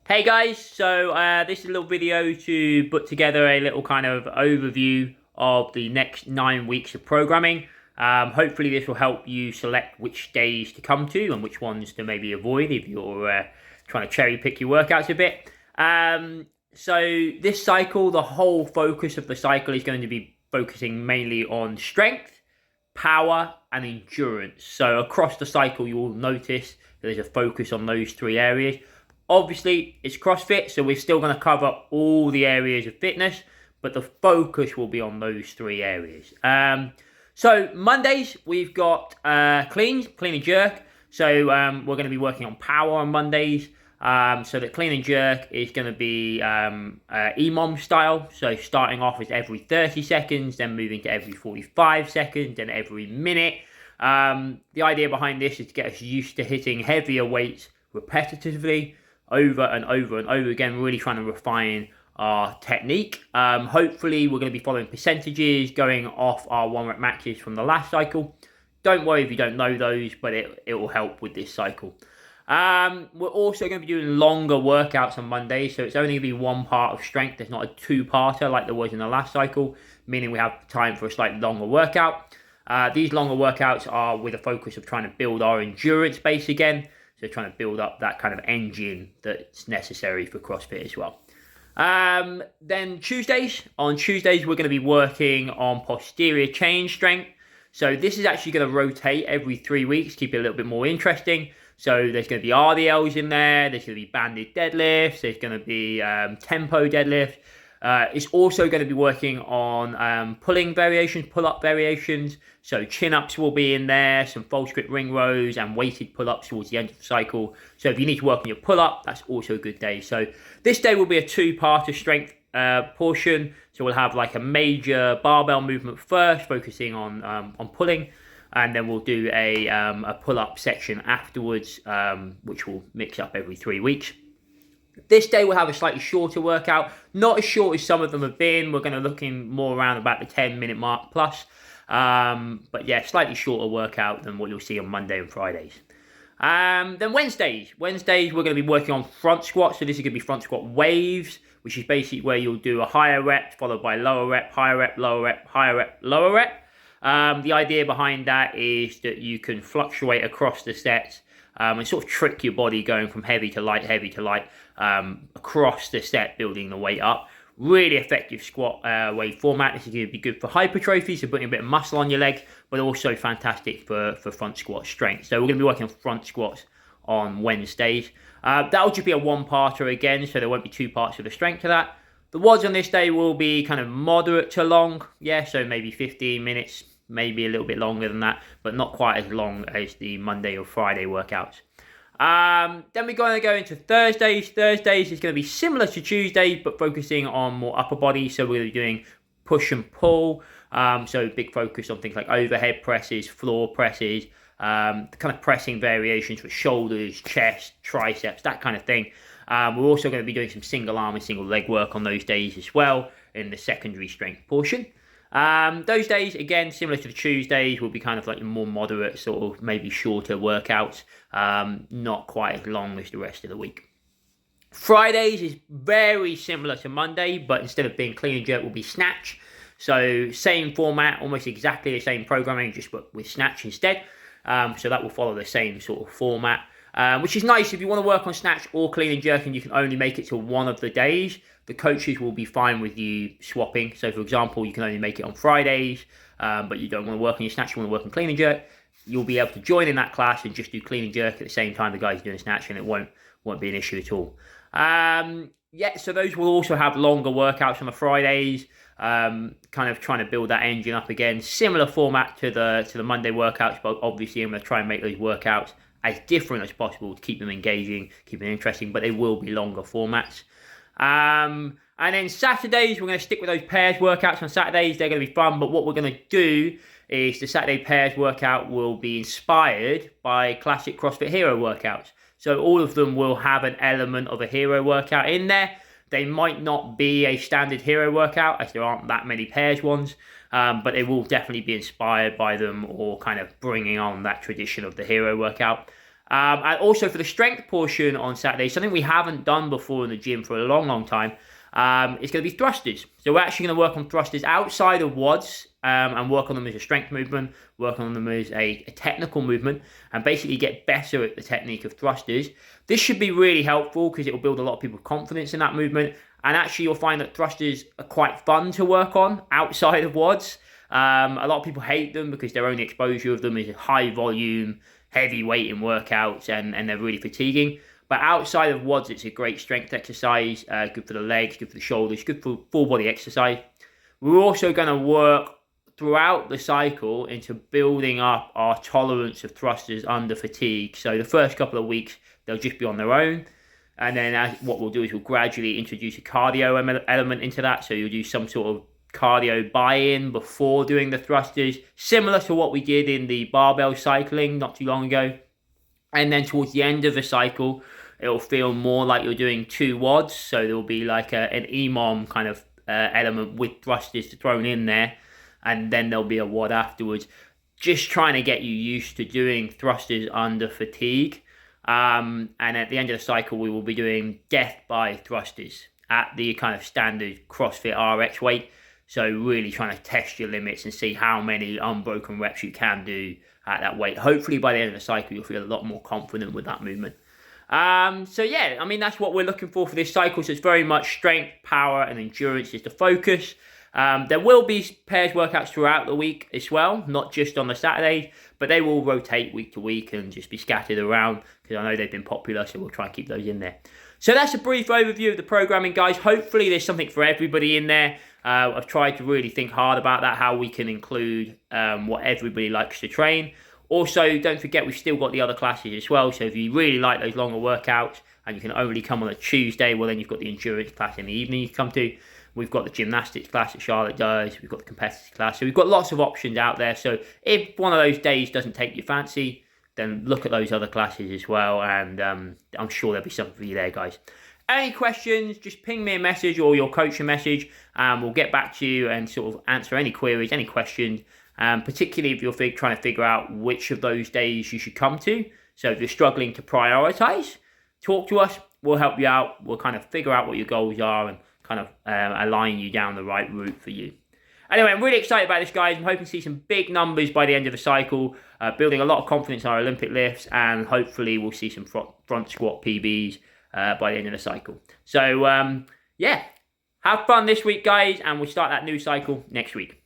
Hey guys, so this is a little video to put together a little kind of overview of the next 9 weeks of programming. Hopefully this will help you select which days to come to and which ones to maybe avoid if you're trying to cherry pick your workouts a bit. So this cycle, the whole focus of the cycle is going to be focusing mainly on strength, power and endurance. So across the cycle you'll notice there's a focus on those three areas. Obviously, it's CrossFit, so we're still going to cover all the areas of fitness, but the focus will be on those three areas. So Mondays, we've got clean and jerk. So we're going to be working on power on Mondays. So the clean and jerk is going to be EMOM style. So starting off with every 30 seconds, then moving to every 45 seconds, then every minute. The idea behind this is to get us used to hitting heavier weights repetitively, over and over and over again, really trying to refine our technique. Hopefully we're going to be following percentages going off our 1 rep maxes from the last cycle. Don't worry if you don't know those, but it will help with this cycle. We're also going to be doing longer workouts on Monday, so it's only going to be one part of strength. There's not a two-parter like there was in the last cycle, meaning we have time for a slightly longer workout. These longer workouts are with a focus of trying to build our endurance base again. So trying to build up that kind of engine that's necessary for CrossFit as well. Then on Tuesdays, we're going to be working on posterior chain strength. So this is actually going to rotate every 3 weeks, keep it a little bit more interesting. So there's going to be RDLs in there, there's going to be banded deadlifts, there's going to be tempo deadlift. It's also going to be working on pulling variations, pull-up variations. So chin-ups will be in there, some false grip ring rows and weighted pull-ups towards the end of the cycle. So if you need to work on your pull-up, that's also a good day. So this day will be a two-parter strength portion. So we'll have like a major barbell movement first, focusing on pulling. And then we'll do a pull-up section afterwards, which will mix up every 3 weeks. This day we'll have a slightly shorter workout, not as short as some of them have been. We're going to looking more around about the 10-minute mark plus. But yeah, slightly shorter workout than what you'll see on Monday and Fridays. Then Wednesdays we're going to be working on front squats. So this is going to be front squat waves, which is basically where you'll do a higher rep followed by lower rep, higher rep, lower rep, higher rep, lower rep. The idea behind that is that you can fluctuate across the sets and sort of trick your body going from heavy to light, across the set, building the weight up. Really effective squat wave format. This is going to be good for hypertrophy, so putting a bit of muscle on your leg, but also fantastic for front squat strength. So we're going to be working on front squats on Wednesdays. That'll just be a one-parter again, so there won't be two parts of the strength to that. The WODs on this day will be kind of moderate to long, yeah, so maybe 15 minutes, maybe a little bit longer than that, but not quite as long as the Monday or Friday workouts. Then we're going to go into Thursdays. Thursdays is going to be similar to Tuesdays, but focusing on more upper body. So we're going to be doing push and pull. So big focus on things like overhead presses, floor presses, the kind of pressing variations for shoulders, chest, triceps, that kind of thing. We're also going to be doing some single arm and single leg work on those days as well in the secondary strength portion. Those days, again, similar to the Tuesdays, will be kind of like more moderate, sort of maybe shorter workouts, not quite as long as the rest of the week. Fridays is very similar to Monday, but instead of being clean and jerk, will be snatch. So same format, almost exactly the same programming, just with snatch instead. So that will follow the same sort of format. Which is nice if you want to work on snatch or clean and jerk and you can only make it to one of the days. The coaches will be fine with you swapping. So for example, you can only make it on Fridays, but you don't want to work on your snatch, you want to work on clean and jerk. You'll be able to join in that class and just do clean and jerk at the same time the guy's doing snatch, and it won't be an issue at all. Yeah, so those will also have longer workouts on the Fridays, kind of trying to build that engine up again. Similar format to the Monday workouts, but obviously I'm going to try and make those workouts as different as possible to keep them engaging, keep them interesting, but they will be longer formats. And then Saturdays, we're going to stick with those pairs workouts on Saturdays. They're going to be fun, but what we're going to do is the Saturday pairs workout will be inspired by classic CrossFit Hero workouts. So all of them will have an element of a hero workout in there. They might not be a standard hero workout, as there aren't that many pairs ones, but they will definitely be inspired by them or kind of bringing on that tradition of the hero workout. And also for the strength portion on Saturday, something we haven't done before in the gym for a long time, it's going to be thrusters. So we're actually going to work on thrusters outside of WODs and work on them as a strength movement, work on them as a technical movement, and basically get better at the technique of thrusters. This should be really helpful because it will build a lot of people's confidence in that movement. And actually, you'll find that thrusters are quite fun to work on outside of WODs. A lot of people hate them because their only exposure of them is high volume, heavy weight in workouts, and they're really fatiguing. But outside of WODs, it's a great strength exercise, good for the legs, good for the shoulders, good for full body exercise. We're also going to work throughout the cycle into building up our tolerance of thrusters under fatigue. So the first couple of weeks, they'll just be on their own. And then what we'll do is we'll gradually introduce a cardio element into that. So you'll do some sort of cardio buy-in before doing the thrusters, similar to what we did in the barbell cycling not too long ago. And then towards the end of the cycle, it'll feel more like you're doing 2 WODs. So there'll be like an EMOM kind of element with thrusters thrown in there. And then there'll be a WOD afterwards. Just trying to get you used to doing thrusters under fatigue. And at the end of the cycle, we will be doing death by thrusters at the kind of standard CrossFit RX weight. So really trying to test your limits and see how many unbroken reps you can do at that weight. Hopefully by the end of the cycle, you'll feel a lot more confident with that movement. So yeah, I mean, that's what we're looking for this cycle. So it's very much strength, power, and endurance is the focus. There will be pairs workouts throughout the week as well, not just on the Saturdays, but they will rotate week to week and just be scattered around because I know they've been popular, so we'll try and keep those in there. So that's a brief overview of the programming, guys. Hopefully there's something for everybody in there. I've tried to really think hard about that, how we can include what everybody likes to train. Also, don't forget we've still got the other classes as well, so if you really like those longer workouts and you can only come on a Tuesday, well then you've got the endurance class in the evening you can come to. We've got the gymnastics class that Charlotte does. We've got the competitive class. So we've got lots of options out there. So if one of those days doesn't take your fancy, then look at those other classes as well. And I'm sure there'll be something for you there, guys. Any questions, just ping me a message or your coach a message. And we'll get back to you and sort of answer any queries, any questions. Particularly if you're trying to figure out which of those days you should come to. So if you're struggling to prioritize, talk to us. We'll help you out. We'll kind of figure out what your goals are and kind of align you down the right route for you. Anyway, I'm really excited about this, guys. I'm hoping to see some big numbers by the end of the cycle, building a lot of confidence in our Olympic lifts, and hopefully we'll see some front squat PBs by the end of the cycle. So, yeah, have fun this week, guys, and we'll start that new cycle next week.